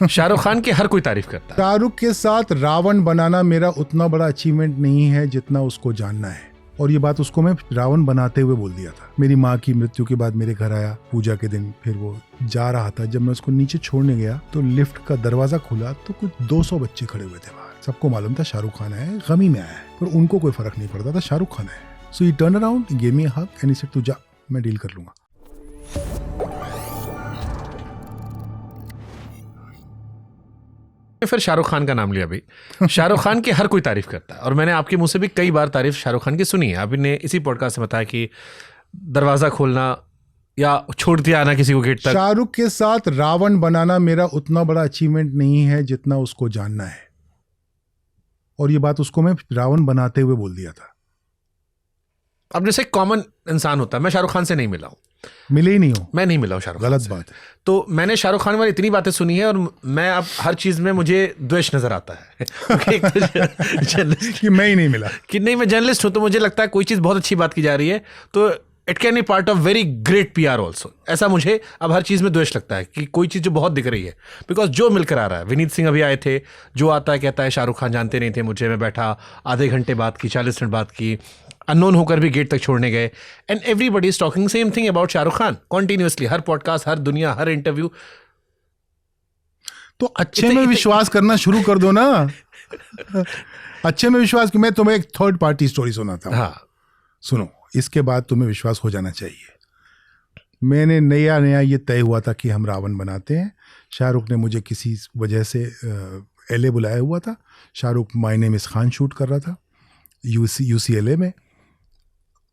शाहरुख खान की हर कोई तारीफ करता है। शाहरुख के साथ रावण बनाना मेरा उतना बड़ा अचीवमेंट नहीं है जितना उसको जानना है। और ये बात उसको मैं रावण बनाते हुए बोल दिया था। मेरी माँ की मृत्यु के बाद मेरे घर आया पूजा के दिन, फिर वो जा रहा था। जब मैं उसको नीचे छोड़ने गया तो लिफ्ट का दरवाजा खुला तो कुछ 200 बच्चे खड़े हुए थे बाहर। सबको मालूम था शाहरुख खान है, गमी में आया है, पर उनको कोई फर्क नहीं पड़ता था शाहरुख खान है। So he turn around, give me a hug and he said तू जा, मैं डील कर लूंगा। फिर शाहरुख खान का नाम लिया भाई। शाहरुख खान की हर कोई तारीफ करता है और मैंने आपके मुंह से भी कई बार तारीफ शाहरुख खान की सुनी है। आपने इसी पॉडकास्ट में बताया कि दरवाजा खोलना या छोड़ दिया आना किसी को गेट तक। शाहरुख के साथ रावण बनाना मेरा उतना बड़ा अचीवमेंट नहीं है जितना उसको जानना है। और ये बात उसको मैं रावण बनाते हुए बोल दिया था। अब जैसे कॉमन इंसान होता है, मैं शाहरुख खान से नहीं मिला हूं, मिले ही नहीं हो, मैं नहीं मिला हूं शाहरुख खान गलत से। बात है। तो मैंने शाहरुख खान वाली इतनी बातें सुनी है और मैं अब हर चीज में मुझे द्वेष नजर आता है। क्योंकि एक तो जर्नलिस्ट कि मैं ही नहीं मिला, कि नहीं, मैं जर्नलिस्ट हूं तो मुझे लगता है कोई चीज बहुत अच्छी बात की जा रही है तो it can be part of very great PR also. ऐसा मुझे अब हर चीज में द्वेष लगता है कि कोई चीज जो बहुत दिख रही है, बिकॉज जो मिलकर आ रहा है। विनीत सिंह अभी आए थे, जो आता है कहता है शाहरुख खान जानते नहीं थे मुझे, मैं बैठा आधे घंटे बात की, 40 मिनट बात की, अननोन होकर भी गेट तक छोड़ने गए। And everybody is talking same thing about Shahrukh Khan continuously, हर पॉडकास्ट, हर दुनिया, हर इंटरव्यू। तो अच्छे में विश्वास करना शुरू कर दो ना। अच्छे में विश्वास कि मैं तुम्हें एक थर्ड पार्टी स्टोरी सुनाता हूं। हाँ, सुनो, इसके बाद तुम्हें विश्वास हो जाना चाहिए। मैंने नया ये तय हुआ था कि हम रावण बनाते हैं। शाहरुख ने मुझे किसी वजह से LA बुलाया हुआ था। Shahrukh my name is Khan shoot कर रहा था UCLA में।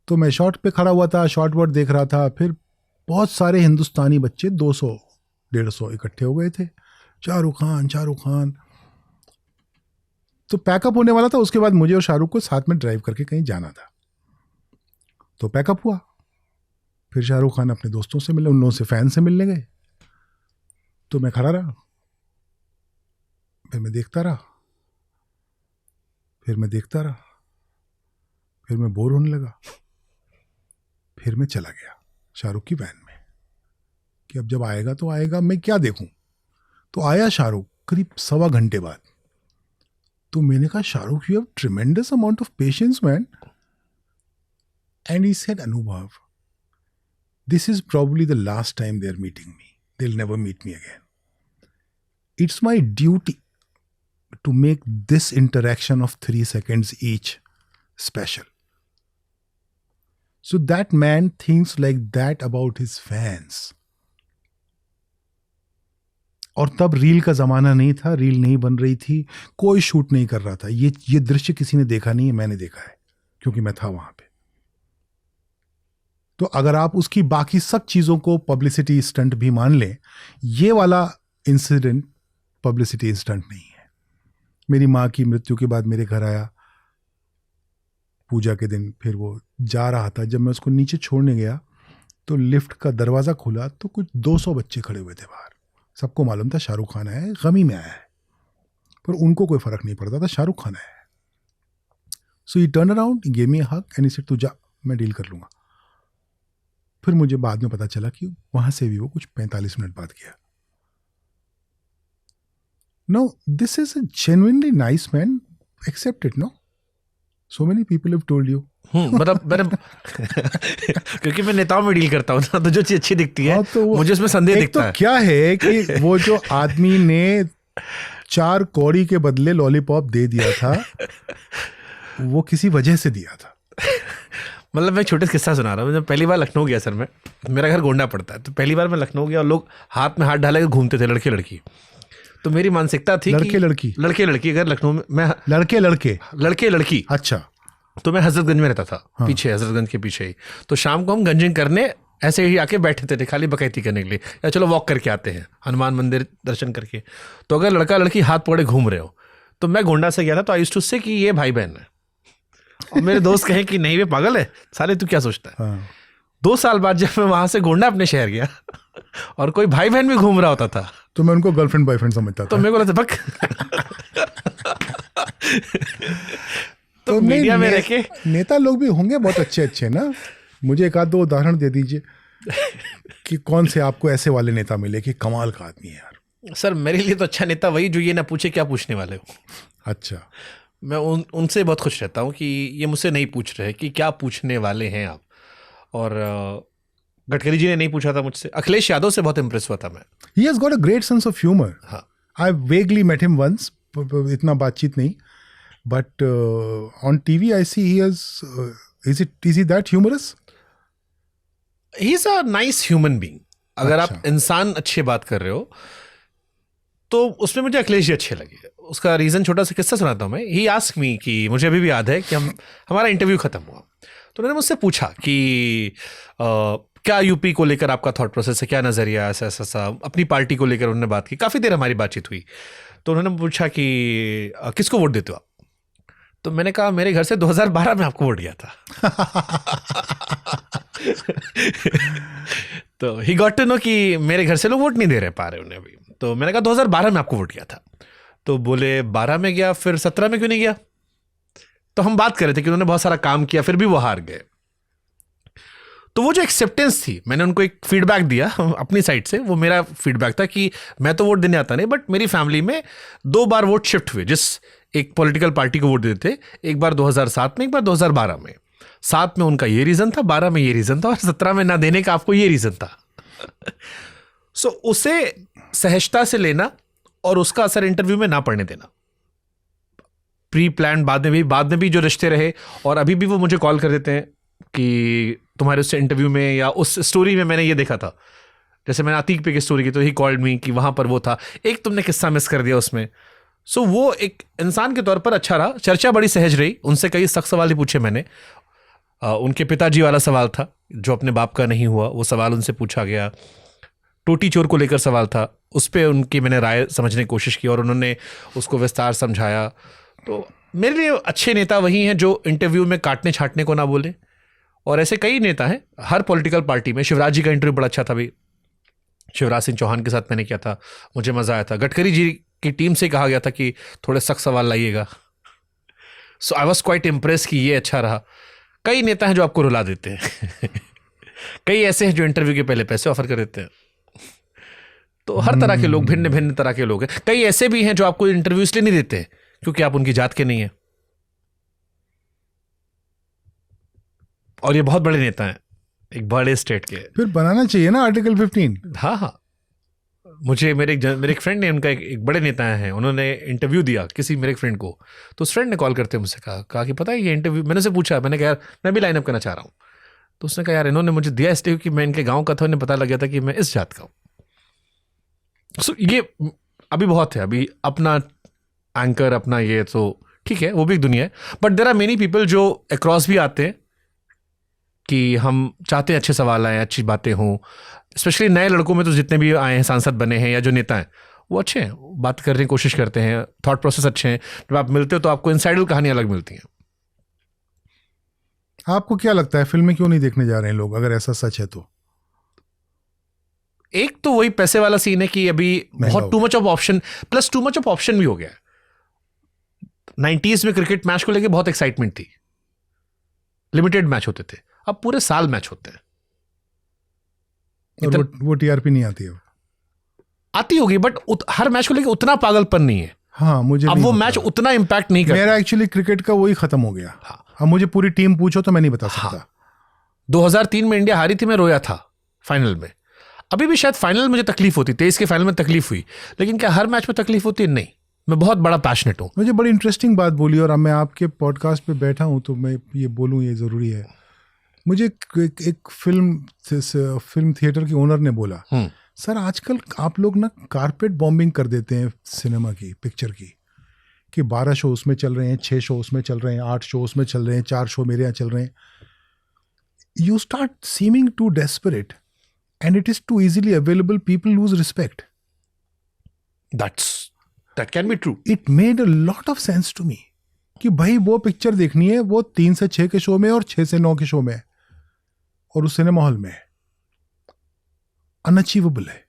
तो मैं शॉट पे खड़ा हुआ था, शॉट वर्ड देख रहा था। फिर बहुत सारे हिंदुस्तानी बच्चे 200-150 इकट्ठे हो गए थे। शाहरुख खान। तो पैकअप होने वाला था। उसके बाद मुझे और शाहरुख को साथ में ड्राइव करके कहीं जाना था। तो पैकअप हुआ। फिर शाहरुख खान अपने दोस्तों से मिले, उन लोगों से फैन से मिलने गए। तो मैं खड़ा रहा, फिर मैं देखता रहा, फिर मैं बोर होने लगा। फिर मैं चला गया शाहरुख की वैन में कि अब जब आएगा तो आएगा, मैं क्या देखूं। तो आया शाहरुख करीब 1.25 घंटे बाद। तो मैंने कहा, Shahrukh, you have tremendous amount of patience man. And he said, Anubhav, this is probably the last time they're meeting me. They'll never meet me again. It's my duty to make this interaction of 3 seconds each special. So that man thinks like that about his fans. और तब reel का जमाना नहीं था, reel नहीं बन रही थी, कोई शूट नहीं कर रहा था। ये दृश्य किसी ने देखा नहीं है, मैंने देखा है क्योंकि मैं था वहां पे। तो अगर आप उसकी बाकी सब चीज़ों को पब्लिसिटी स्टंट भी मान लें, ये वाला इंसिडेंट पब्लिसिटी स्टंट नहीं है। मेरी माँ की मृत्यु के बाद मेरे घर आया पूजा के दिन, फिर वो जा रहा था। जब मैं उसको नीचे छोड़ने गया तो लिफ्ट का दरवाज़ा खुला तो कुछ 200 बच्चे खड़े हुए थे बाहर। सबको मालूम था शाहरुख खान है, गमी में आया है, पर उनको कोई फर्क नहीं पड़ता था शाहरुख खान है। So he turn around, give me a hug and he said तू जा, मैं डील कर लूंगा। फिर मुझे बाद में पता चला कि वहां से भी वो कुछ 45 मिनट बाद गया। No, this is a genuinely nice man, accept it. No, so many people have told you. मतलब मैंने क्योंकि मैं नेताओं में डील करता हूँ ना, तो जो चीज अच्छी दिखती है तो मुझे उसमें संदेह दिखता है। तो क्या है कि वो जो आदमी ने 4 कौड़ी के बदले लॉलीपॉप दे दिया था, वो किसी वजह से दिया था। मतलब मैं छोटा किस्सा सुना रहा हूँ। जब पहली बार लखनऊ गया सर, मैं, मेरा घर गोंडा पड़ता है, तो पहली बार मैं लखनऊ गया और लोग हाथ में हाथ डाले घूमते थे, लड़के लड़की। तो मेरी मानसिकता थी लड़के लड़की अगर लखनऊ में मैं लड़के लड़की, अच्छा, तो मैं हजरतगंज में रहता था। हाँ। पीछे, हजरतगंज के पीछे ही। तो शाम को हम गंजिंग करने ऐसे ही आके बैठे थे खाली बकैती करने के लिए, या चलो वॉक करके आते हैं हनुमान मंदिर दर्शन करके। तो अगर लड़का लड़की हाथ पकड़े घूम रहे हो, तो मैं गोंडा से गया था, तो आई यूज्ड टू से कि ये भाई बहन है। और मेरे दोस्त कहे कि नहीं वे पागल है साले, तू क्या सोचता है। हाँ। 2 साल बाद जब मैं वहां से गोंडा अपने शहर गया और कोई भाई बहन भी घूम रहा होता था, तो मैं उनको गर्लफ्रेंड बॉयफ्रेंड समझता था। तो मेरे को लगता बक तो मीडिया में रह के नेता लोग भी होंगे बहुत अच्छे ना। मुझे एक आध 2 उदाहरण दे दीजिए कि कौन से आपको ऐसे वाले नेता मिले कि कमाल का आदमी है यार। सर मेरे लिए तो अच्छा नेता वही जो ये ना पूछे क्या पूछने वाले हो। अच्छा, मैं उनसे बहुत खुश रहता हूँ कि ये मुझसे नहीं पूछ रहे कि क्या पूछने वाले हैं आप। और गडकरी जी ने नहीं पूछा था मुझसे, अखिलेश यादव से बहुत इम्प्रेस हुआ था मैं। he has got a great sense of humor. हाँ, I vaguely met him once, इतना बातचीत नहीं, but on TV I see he has is he that humorous? He is a nice human being. अगर आप अच्छा। इंसान अच्छे बात कर रहे हो तो उसमें मुझे अखिलेश जी अच्छे लगे। उसका रीज़न छोटा सा किस्सा सुनाता हूँ मैं। ही आस्क मी कि मुझे अभी भी याद है कि हमारा इंटरव्यू खत्म हुआ तो उन्होंने मुझसे पूछा कि क्या यूपी को लेकर आपका थॉट प्रोसेस है, क्या नज़रिया, ऐसा ऐसा सा अपनी पार्टी को लेकर उन्होंने बात की। काफ़ी देर हमारी बातचीत हुई तो उन्होंने पूछा कि किसको वोट देते हो आप। तो मैंने कहा मेरे घर से 2012 में आपको वोट गया था। तो ही गॉट टू नो कि मेरे घर से लोग वोट नहीं दे रहे पा रहे उन्हें अभी। तो मैंने कहा 2012 में आपको वोट किया था। तो बोले 12 में गया, फिर 17 में क्यों नहीं गया। तो हम बात कर रहे थे कि उन्होंने बहुत सारा काम किया फिर भी वो हार गए। तो वो जो एक्सेप्टेंस थी, मैंने उनको एक फीडबैक दिया अपनी साइड से। वो मेरा फीडबैक था कि मैं तो वोट देने आता नहीं, बट मेरी फैमिली में 2 बार वोट शिफ्ट हुए। जिस एक पॉलिटिकल पार्टी को वोट देते, एक बार 2007 में, एक बार 2012 में। 7 में उनका ये रीज़न था, 12 में ये रीज़न था, और 17 में ना देने का आपको ये रीज़न था। सो उसे सहजता से लेना और उसका असर इंटरव्यू में ना पड़ने देना। प्री प्लान बाद में भी जो रिश्ते रहे, और अभी भी वो मुझे कॉल कर देते हैं कि तुम्हारे उससे इंटरव्यू में या उस स्टोरी में मैंने ये देखा था। जैसे मैंने अतीक पे की स्टोरी की तो ही कॉल्ड मी कि वहाँ पर वो था, एक तुमने किस्सा मिस कर दिया उसमें। सो वो एक इंसान के तौर पर अच्छा रहा। चर्चा बड़ी सहज रही। उनसे कई सख्त सवाल ही पूछे मैंने। उनके पिताजी वाला सवाल था जो अपने बाप का नहीं हुआ, वो सवाल उनसे पूछा गया। टोटी चोर को लेकर सवाल था, उस पर उनकी मैंने राय समझने की कोशिश की और उन्होंने उसको विस्तार समझाया। तो मेरे लिए अच्छे नेता वही हैं जो इंटरव्यू में काटने छाटने को ना बोले। और ऐसे कई नेता हैं हर पॉलिटिकल पार्टी में। शिवराज जी का इंटरव्यू बड़ा अच्छा था भाई, शिवराज सिंह चौहान के साथ मैंने किया था, मुझे मज़ा आया था। गडकरी जी की टीम से कहा गया था कि थोड़े सख्त सवाल लाइएगा। सो आई वॉज क्वाइट इम्प्रेस कि ये अच्छा रहा। कई नेता हैं जो आपको रुला देते हैं कई ऐसे हैं जो इंटरव्यू के पहले पैसे ऑफर कर देते हैं। तो हर तरह के लोग, भिन्न भिन्न तरह के लोग हैं। कई ऐसे भी हैं जो आपको इंटरव्यू इसलिए नहीं देते क्योंकि आप उनकी जात के नहीं हैं, और ये बहुत बड़े नेता हैं एक बड़े स्टेट के। फिर बनाना चाहिए ना आर्टिकल 15। हाँ हाँ, मुझे मेरे एक फ्रेंड ने, उनका एक बड़े नेता हैं, उन्होंने इंटरव्यू दिया किसी मेरे फ्रेंड को। तो उस फ्रेंड ने कॉल करते मुझसे कहा कि पता है ये इंटरव्यू, मैंने से पूछा, मैंने कहा यार मैं भी लाइनअप करना चाह रहा हूँ। तो उसने कहा यार इन्होंने मुझे दिया इसलिए कि मैं इनके गाँव का था, उन्हें पता लग गया था कि मैं इस जात का हूँ। सो ये अभी बहुत है, अभी अपना एंकर अपना ये तो ठीक है, वो भी एक दुनिया है। But there are many people जो अक्रॉस भी आते हैं कि हम चाहते हैं अच्छे सवाल आए, अच्छी बातें हों। स्पेशली नए लड़कों में तो जितने भी आए हैं, सांसद बने हैं या जो नेता हैं, वो अच्छे हैं, बात करने की कोशिश करते हैं, थॉट प्रोसेस अच्छे हैं। जब आप मिलते हो तो आपको इनसाइडर कहानी अलग मिलती हैं। आपको क्या लगता है फिल्में क्यों नहीं देखने जा रहे हैं लोग, अगर ऐसा सच है तो? एक तो वही पैसे वाला सीन है कि अभी बहुत too much of option, plus too much of option भी हो गया है। 90s में क्रिकेट मैच को लेके बहुत एक्साइटमेंट थी, लिमिटेड मैच होते थे, अब पूरे साल मैच होते हैं। और वो टीआरपी नहीं आती है, आती होगी बट हर मैच को लेके उतना पागलपन नहीं है। हाँ, मुझे अब वो मैच उतना इम्पैक्ट नहीं करता। मेरा एक्चुअली क्रिकेट का वही खत्म हो गया। हाँ। अब मुझे पूरी टीम पूछो तो मैं नहीं बता सकता। हाँ। 2003 में इंडिया हारी थी, मैं रोया था फाइनल में। अभी भी शायद फाइनल मुझे तकलीफ होती, 23 के फाइनल में तकलीफ हुई, लेकिन क्या हर मैच में तकलीफ होती है? नहीं। मैं बहुत बड़ा पैशनेट हूँ। मुझे बड़ी इंटरेस्टिंग बात बोली, और अब मैं आपके पॉडकास्ट पे बैठा हूँ तो मैं ये बोलूँ, ये ज़रूरी है। मुझे एक फिल्म थिएटर के ओनर ने बोला, सर आजकल आप लोग ना कारपेट बॉम्बिंग कर देते हैं सिनेमा की, पिक्चर की, कि 12 शो उसमें चल रहे हैं, 6 शो उसमें चल रहे हैं, 8 शो उसमें चल रहे हैं, 4 शो मेरे यहाँ चल रहे हैं। You start seeming to desperate and it is too easily available, people lose respect. That can be true. It made a lot of sense to me कि भाई वो पिक्चर देखनी है, वो 3 से 6 के शो में और 6 से 9 के शो में, और उस सिनेमा हॉल में अनअचीवेबल है।